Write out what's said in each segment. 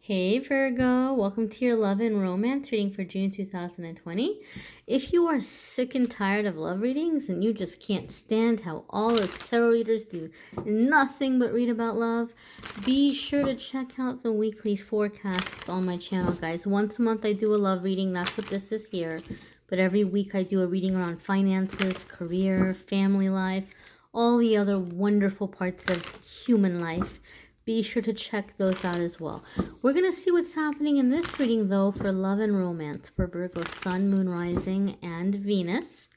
Hey Virgo, welcome to your love and romance reading for June 2020. If you are sick and tired of love readings and you just can't stand how all us tarot readers do nothing but read about love, be sure to check out the weekly forecasts on my channel, guys. Once a month I do a love reading, that's what this is here. But every week I do a reading around finances, career, family life, all the other wonderful parts of human life. Be sure to check those out as well. We're going to see what's happening in this reading, though, for love and romance for Virgo, Sun, Moon, Rising, and Venus.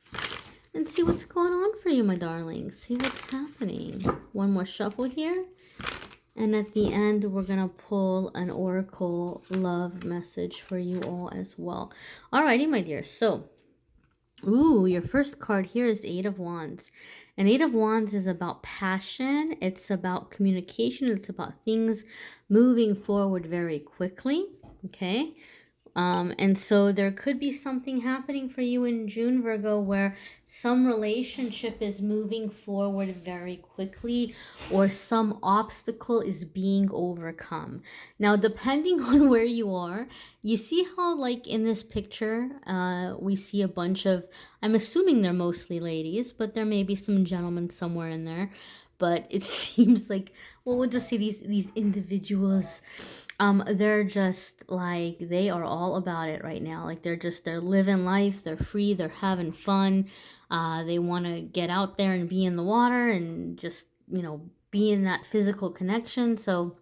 And see what's going on for you, my darlings. See what's happening. One more shuffle here. And at the end, we're going to pull an oracle love message for you all as well. Alrighty, my dear. So, your first card here is Eight of Wands. And Eight of Wands is about passion. It's about communication. It's about things moving forward very quickly. Okay. And so there could be something happening for you in June, Virgo, where some relationship is moving forward very quickly or some obstacle is being overcome. Now, depending on where you are, you see how, like, in this picture, we see a bunch of, I'm assuming they're mostly ladies, but there may be some gentlemen somewhere in there. But it seems like, well, we'll just say these individuals, they're just like, they are all about it right now. Like they're living life, they're free, they're having fun. They want to get out there and be in the water and just, be in that physical connection. So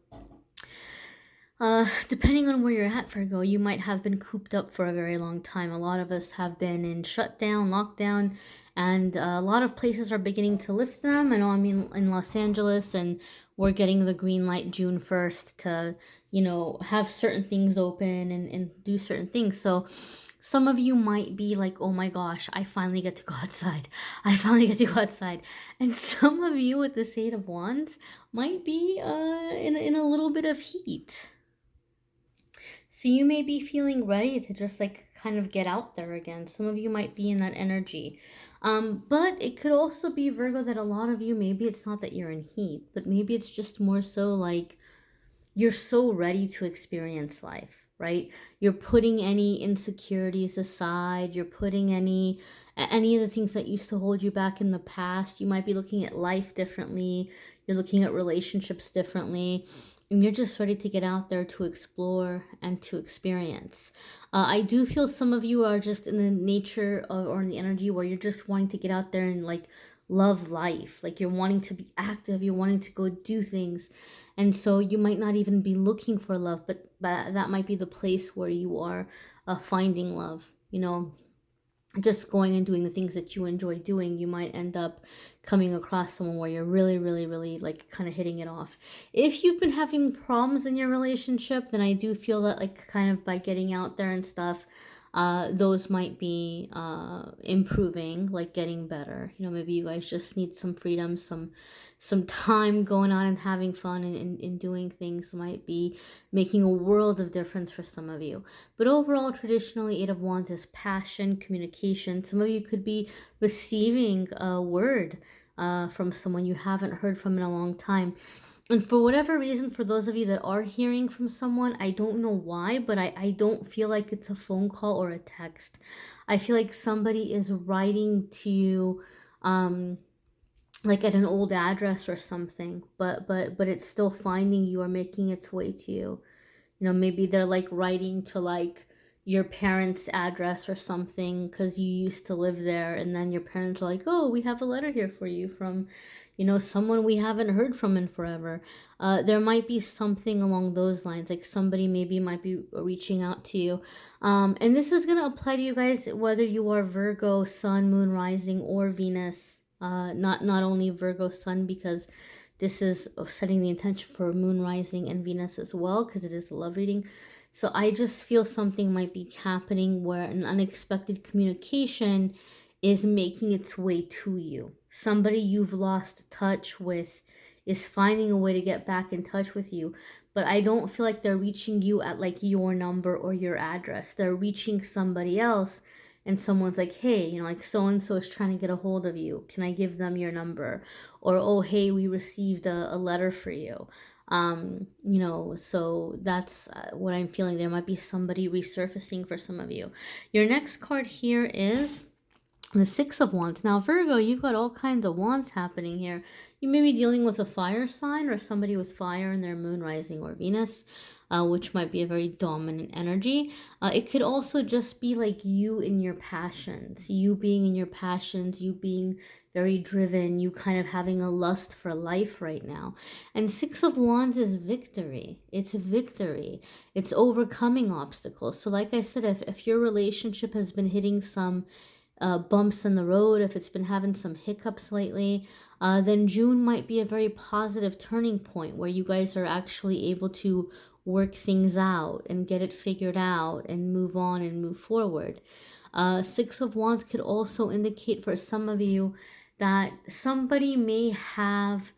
depending on where you're at, Virgo, you might have been cooped up for a very long time. A lot of us have been in shutdown, lockdown, and a lot of places are beginning to lift them. I know I'm in Los Angeles, and we're getting the green light June 1st to, have certain things open and do certain things. So some of you might be like, oh my gosh, I finally get to go outside. I finally get to go outside. And some of you with the Eight of Wands might be in a little bit of heat. So you may be feeling ready to just like kind of get out there again. Some of you might be in that energy. But it could also be, Virgo, that a lot of you, maybe it's not that you're in heat, but maybe it's just more so like you're so ready to experience life, right? You're putting any insecurities aside. You're putting any of the things that used to hold you back in the past. You might be looking at life differently. You're looking at relationships differently. And you're just ready to get out there to explore and to experience. I do feel some of you are just in the nature of, or in the energy where you're just wanting to get out there and like love life. Like you're wanting to be active. You're wanting to go do things. And so you might not even be looking for love, but that might be the place where you are finding love, just going and doing the things that you enjoy doing. You might end up coming across someone where you're really, really, really like kind of hitting it off. If you've been having problems in your relationship, then I do feel that like kind of by getting out there and stuff, those might be improving, like getting better. Maybe you guys just need some freedom, some time going on and having fun and doing things might be making a world of difference for some of you. But overall, traditionally, Eight of Wands is passion, communication. Some of you could be receiving a word from someone you haven't heard from in a long time. And for whatever reason, for those of you that are hearing from someone, I don't know why, but I don't feel like it's a phone call or a text. I feel like somebody is writing to you, like at an old address or something, but it's still finding you or making its way to you. Maybe they're like writing to like your parents' address or something because you used to live there, and then your parents are like, oh, we have a letter here for you from someone we haven't heard from in forever. There might be something along those lines, like somebody maybe might be reaching out to you. And this is going to apply to you guys whether you are Virgo, Sun, Moon, Rising, or Venus. Not only Virgo, Sun, because this is setting the intention for Moon, Rising, and Venus as well, because it is a love reading. So I just feel something might be happening where an unexpected communication is making its way to you. Somebody you've lost touch with is finding a way to get back in touch with you. But I don't feel like they're reaching you at like your number or your address. They're reaching somebody else, and someone's like, hey, like so-and-so is trying to get a hold of you. Can I give them your number? Or, oh, hey, we received a letter for you. You know, so that's what I'm feeling. There might be somebody resurfacing for some of you. Your next card here is the Six of Wands. Now, Virgo, you've got all kinds of wands happening here. You may be dealing with a fire sign or somebody with fire in their moon, rising, or Venus, which might be a very dominant energy. It could also just be like you in your passions, you being in your passions, you being very driven, you kind of having a lust for life right now. And Six of Wands is victory. It's victory. It's overcoming obstacles. So like I said, if your relationship has been hitting some bumps in the road, if it's been having some hiccups lately, then June might be a very positive turning point where you guys are actually able to work things out and get it figured out and move on and move forward. Six of Wands could also indicate for some of you that somebody may have,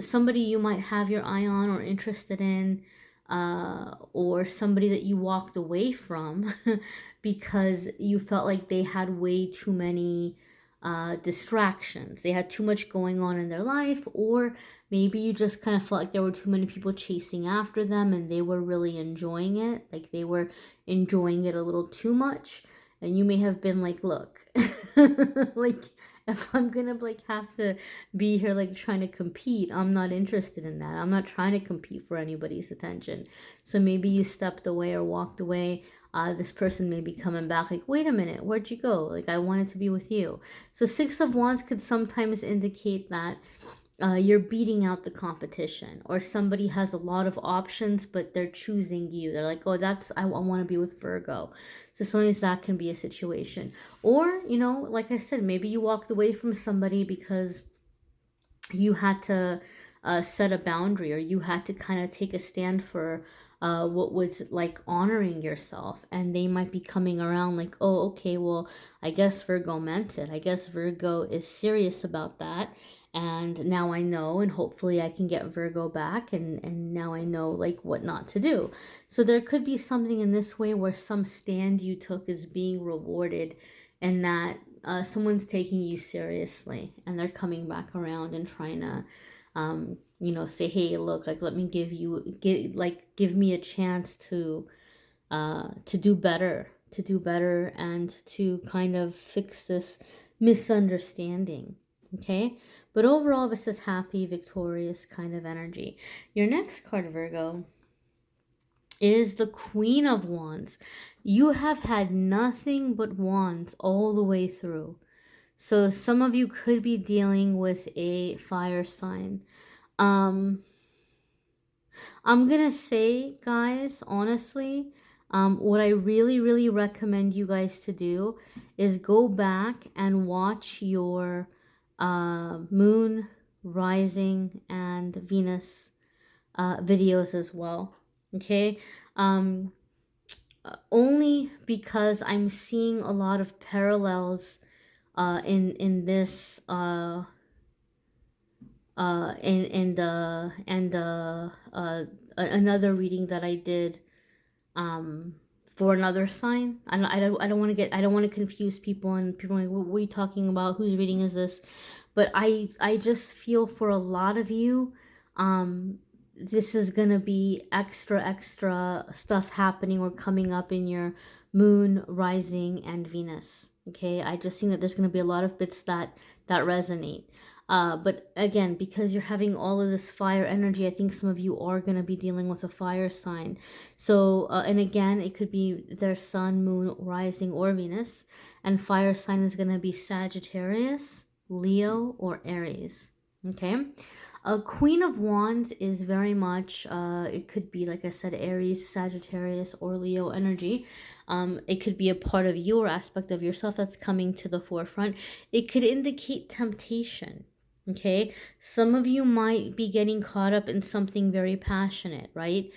somebody you might have your eye on or interested in, or somebody that you walked away from because you felt like they had way too many distractions. They had too much going on in their life, or maybe you just kind of felt like there were too many people chasing after them and they were really enjoying it. Like they were enjoying it a little too much. And you may have been like, look, like if I'm gonna like have to be here like trying to compete, I'm not interested in that. I'm not trying to compete for anybody's attention. So maybe you stepped away or walked away. This person may be coming back like, wait a minute, where'd you go? Like, I wanted to be with you. So Six of Wands could sometimes indicate that you're beating out the competition, or somebody has a lot of options, but they're choosing you. They're like, oh, I want to be with Virgo. So sometimes that can be a situation. Or, you know, like I said, maybe you walked away from somebody because you had to set a boundary, or you had to kind of take a stand for what was like honoring yourself, and they might be coming around like, oh, okay, well, I guess Virgo meant it. I guess Virgo is serious about that, and now I know, and hopefully I can get Virgo back, and now I know like what not to do. So there could be something in this way where some stand you took is being rewarded, and that someone's taking you seriously and they're coming back around and trying to you know, say, hey, look, like let me give me a chance to do better, and to kind of fix this misunderstanding. Okay, but overall this is happy, victorious kind of energy. Your next card, Virgo, is the Queen of Wands. You have had nothing but wands all the way through. So some of you could be dealing with a fire sign. I'm gonna say, guys, honestly, what I really, really recommend you guys to do is go back and watch your moon, rising, and Venus videos as well. Okay? Only because I'm seeing a lot of parallels in this another reading that I did for another sign. I don't want to get, I don't want to confuse people, and people are like, what are you talking about? Whose reading is this? But I just feel for a lot of you, this is gonna be extra stuff happening or coming up in your moon, rising, and Venus. Okay, I just think that there's gonna be a lot of bits that resonate. But again, because you're having all of this fire energy, I think some of you are going to be dealing with a fire sign. So, and again, it could be their sun, moon, rising, or Venus. And fire sign is going to be Sagittarius, Leo, or Aries. Okay. A Queen of Wands is very much, it could be, like I said, Aries, Sagittarius, or Leo energy. It could be a part of your aspect of yourself that's coming to the forefront. It could indicate temptation. Okay, some of you might be getting caught up in something very passionate, right?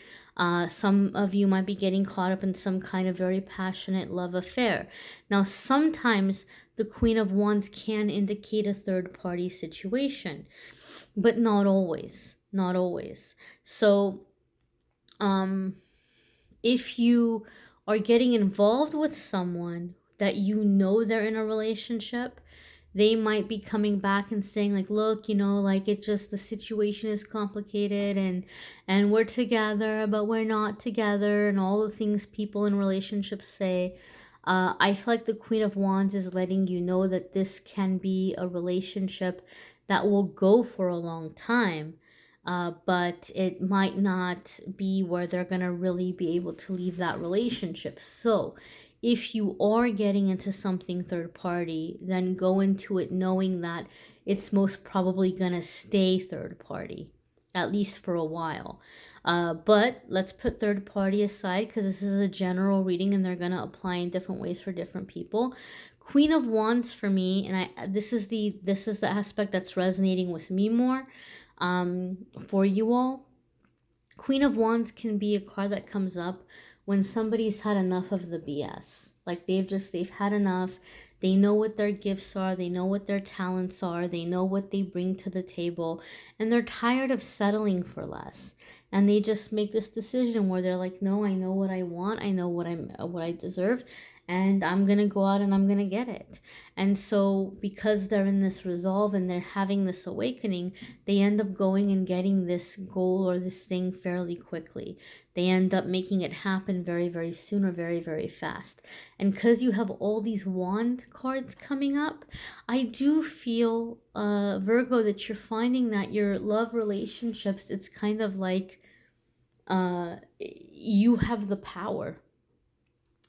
Some of you might be getting caught up in some kind of very passionate love affair. Now, sometimes the Queen of Wands can indicate a third-party situation, but not always. Not always. So, if you are getting involved with someone that you know they're in a relationship, they might be coming back and saying like, look, like it just, the situation is complicated, and we're together but we're not together, and all the things people in relationships say. I feel like the Queen of Wands is letting you know that this can be a relationship that will go for a long time, but it might not be where they're gonna really be able to leave that relationship. So if you are getting into something third party, then go into it knowing that it's most probably gonna stay third party, at least for a while. But let's put third party aside because this is a general reading and they're gonna apply in different ways for different people. Queen of Wands for me, and this is the aspect that's resonating with me more, for you all. Queen of Wands can be a card that comes up when somebody's had enough of the BS. Like they've had enough. They know what their gifts are. They know what their talents are. They know what they bring to the table. And they're tired of settling for less. And they just make this decision where they're like, no, I know what I want. I know what I deserve. And I'm going to go out and I'm going to get it. And so because they're in this resolve and they're having this awakening, they end up going and getting this goal or this thing fairly quickly. They end up making it happen very, very soon or very, very fast. And because you have all these wand cards coming up, I do feel, Virgo, that you're finding that your love relationships, it's kind of like you have the power.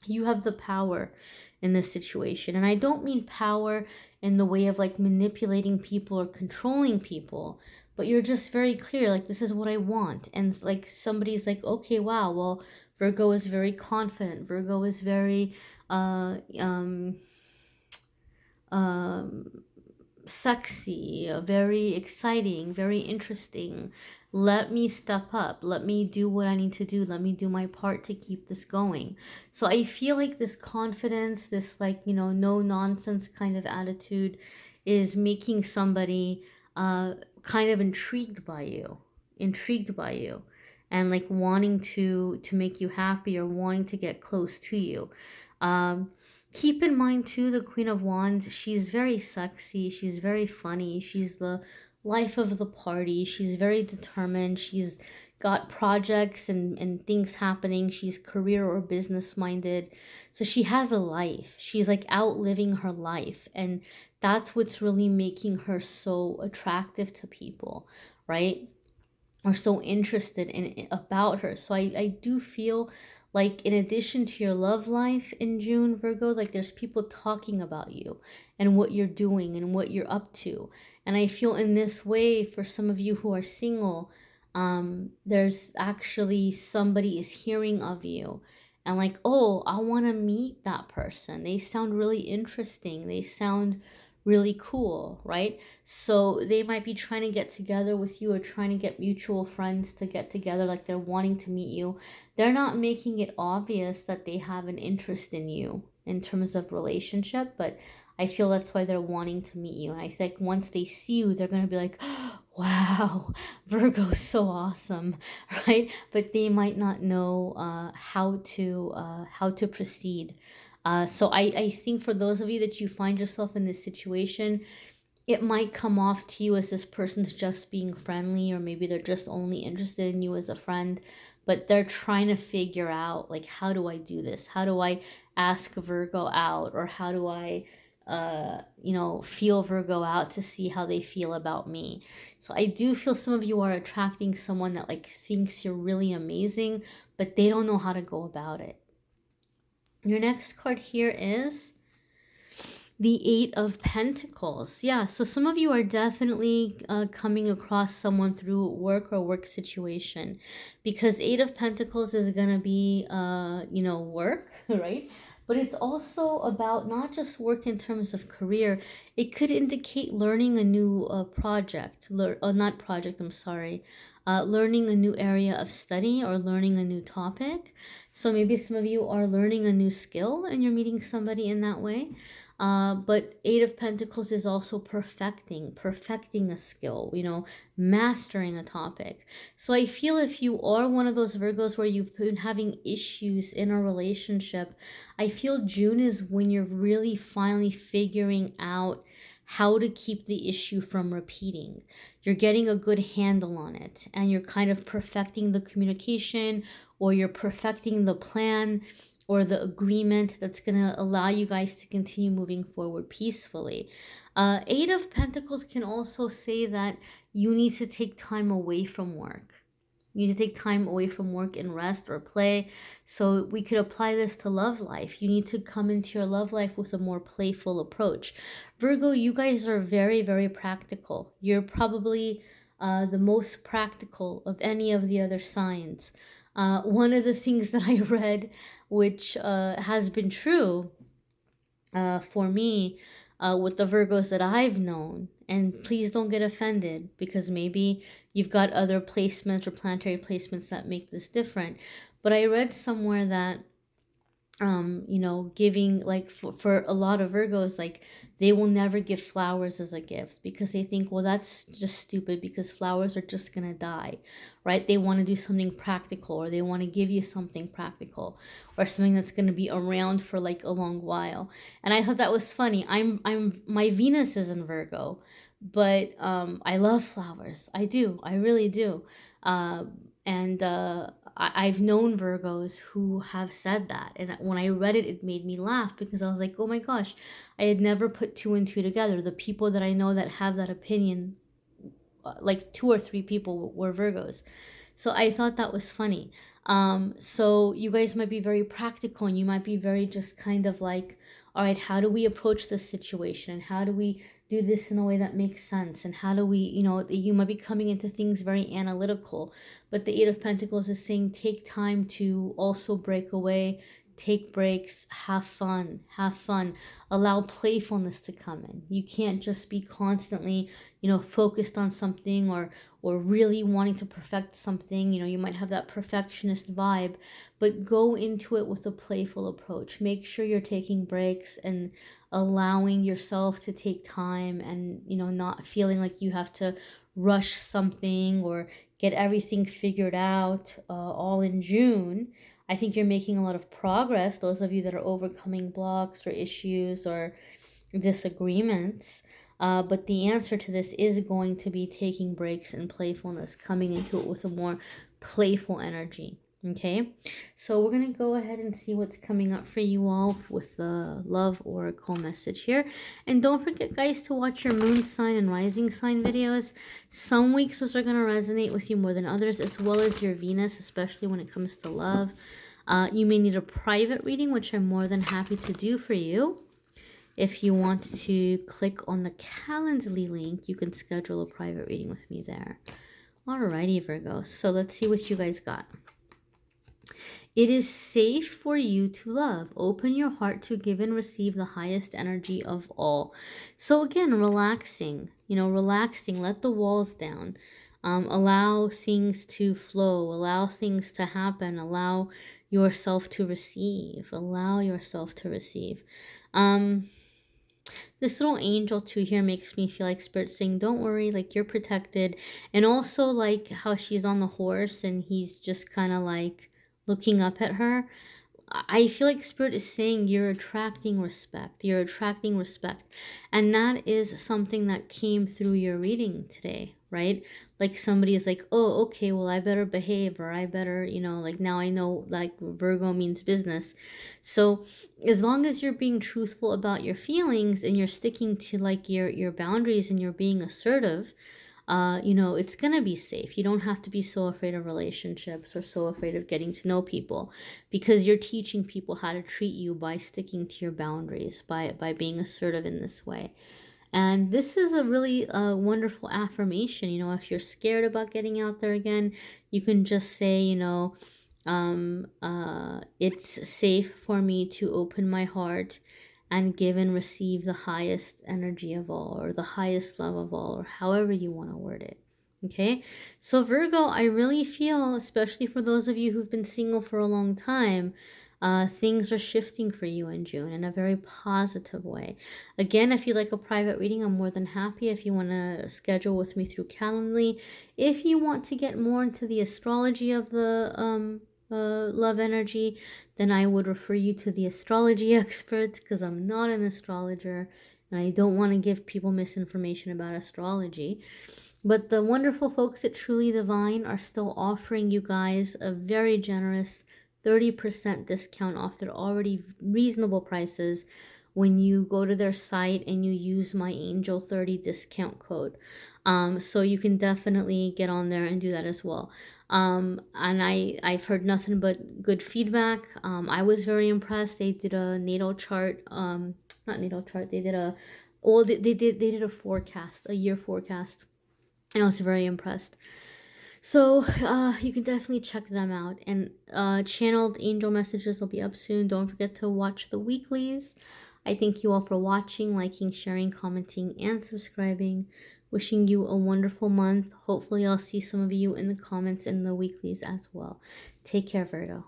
You have the power in this situation. And I don't mean power in the way of like manipulating people or controlling people, but you're just very clear, like, this is what I want. And like somebody's like, okay, wow, well, Virgo is very confident. Virgo is very sexy, very exciting, very interesting. Let me step up. Let me do what I need to do. Let me do my part to keep this going. So I feel like this confidence, this like, no nonsense kind of attitude is making somebody kind of intrigued by you, and like wanting to make you happy or wanting to get close to you. Keep in mind too, the Queen of Wands, she's very sexy, she's very funny, she's the life of the party, she's very determined, she's got projects and things happening, she's career or business minded, so she has a life, she's like outliving her life, and that's what's really making her so attractive to people, right? Or so interested in about her. So I do feel like in addition to your love life in June, Virgo, like there's people talking about you and what you're doing and what you're up to. And I feel in this way, for some of you who are single, there's actually somebody is hearing of you and like, oh, I want to meet that person. They sound really interesting. They sound really cool, right? So they might be trying to get together with you or trying to get mutual friends to get together, like they're wanting to meet you. They're not making it obvious that they have an interest in you in terms of relationship, but I feel that's why they're wanting to meet you. And I think once they see you, they're going to be like, wow, Virgo's so awesome, right? But they might not know how to proceed. So I think for those of you that you find yourself in this situation, it might come off to you as this person's just being friendly, or maybe they're just only interested in you as a friend, but they're trying to figure out, like, how do I do this? How do I ask Virgo out? Or how do I, feel Virgo out to see how they feel about me? So I do feel some of you are attracting someone that, like, thinks you're really amazing, but they don't know how to go about it. Your next card here is the Eight of Pentacles. Yeah, so some of you are definitely coming across someone through work or work situation, because Eight of Pentacles is going to be, work, right? But it's also about not just work in terms of career. It could indicate learning a new learning a new area of study or learning a new topic. So maybe some of you are learning a new skill and you're meeting somebody in that way. But Eight of Pentacles is also perfecting a skill, mastering a topic. So I feel if you are one of those Virgos where you've been having issues in a relationship, I feel June is when you're really finally figuring out how to keep the issue from repeating. You're getting a good handle on it, and you're kind of perfecting the communication, or you're perfecting the plan or the agreement that's going to allow you guys to continue moving forward peacefully. Eight of Pentacles can also say that you need to take time away from work. You need to take time away from work and rest or play. So we could apply this to love life. You need to come into your love life with a more playful approach. Virgo, you guys are very, very practical. You're probably the most practical of any of the other signs. One of the things that I read, which has been true for me, with the Virgos that I've known, and please don't get offended because maybe you've got other placements or planetary placements that make this different. But I read somewhere that giving, like, for a lot of Virgos, like, they will never give flowers as a gift because they think, well, that's just stupid because flowers are just gonna die, right? They want to do something practical, or they want to give you something practical, or something that's gonna be around for like a long while. And I thought that was funny. My Venus is in Virgo, but I love flowers. I really do. And I've known Virgos who have said that. And when I read it, it made me laugh because I was like, oh my gosh, I had never put two and two together. The people that I know that have that opinion, like 2 or 3 people were Virgos. So I thought that was funny. So you guys might be very practical, and you might be very just kind of like, all right, how do we approach this situation? And how do we do this in a way that makes sense? And how do we, you might be coming into things very analytical. But the Eight of Pentacles is saying take time to also break away, take breaks, have fun, allow playfulness to come in. You can't just be constantly, focused on something, or really wanting to perfect something. You might have that perfectionist vibe, but go into it with a playful approach. Make sure you're taking breaks and allowing yourself to take time, and not feeling like you have to rush something or get everything figured out all in June. I think you're making a lot of progress, those of you that are overcoming blocks or issues or disagreements. But the answer to this is going to be taking breaks and playfulness, coming into it with a more playful energy. Okay, so we're going to go ahead and see what's coming up for you all with the love oracle message here. And don't forget, guys, to watch your moon sign and rising sign videos. Some weeks those are going to resonate with you more than others, as well as your Venus, especially when it comes to love. You may need a private reading, which I'm more than happy to do for you. If you want to click on the Calendly link, you can schedule a private reading with me there. Alrighty, Virgo. So let's see what you guys got. It is safe for you to love. Open your heart to give and receive the highest energy of all. So again, relaxing, relaxing, let the walls down. Allow things to flow, allow things to happen, allow yourself to receive, This little angel too here makes me feel like Spirit saying, don't worry, like, you're protected. And also, like, how she's on the horse and he's just kind of like looking up at her. I feel like Spirit is saying you're attracting respect. And that is something that came through your reading today, right? Like, somebody is like, oh, okay, well, I better behave, or I better, like, now I know, like, Virgo means business. So as long as you're being truthful about your feelings and you're sticking to, like, your boundaries, and you're being assertive, it's gonna be safe. You don't have to be so afraid of relationships or so afraid of getting to know people, because you're teaching people how to treat you by sticking to your boundaries, by being assertive in this way. And this is a really wonderful affirmation. If you're scared about getting out there again, you can just say, it's safe for me to open my heart and give and receive the highest energy of all, or the highest love of all, or however you want to word it. Okay, so Virgo, I really feel, especially for those of you who've been single for a long time, things are shifting for you in June in a very positive way. Again, if you'd like a private reading, I'm more than happy. If you want to schedule with me through Calendly, if you want to get more into the astrology of the love energy, then I would refer you to the astrology experts, because I'm not an astrologer and I don't want to give people misinformation about astrology. But the wonderful folks at Truly Divine are still offering you guys a very generous 30% discount off their already reasonable prices when you go to their site and you use my Angel 30 discount code. So you can definitely get on there and do that as well. And I've heard nothing but good feedback. I was very impressed. They did a natal chart, not natal chart. They did a, well, they did a forecast, a year forecast. And I was very impressed. So you can definitely check them out. And channeled angel messages will be up soon. Don't forget to watch the weeklies. I thank you all for watching, liking, sharing, commenting, and subscribing. Wishing you a wonderful month. Hopefully I'll see some of you in the comments in the weeklies as well. Take care, Virgo.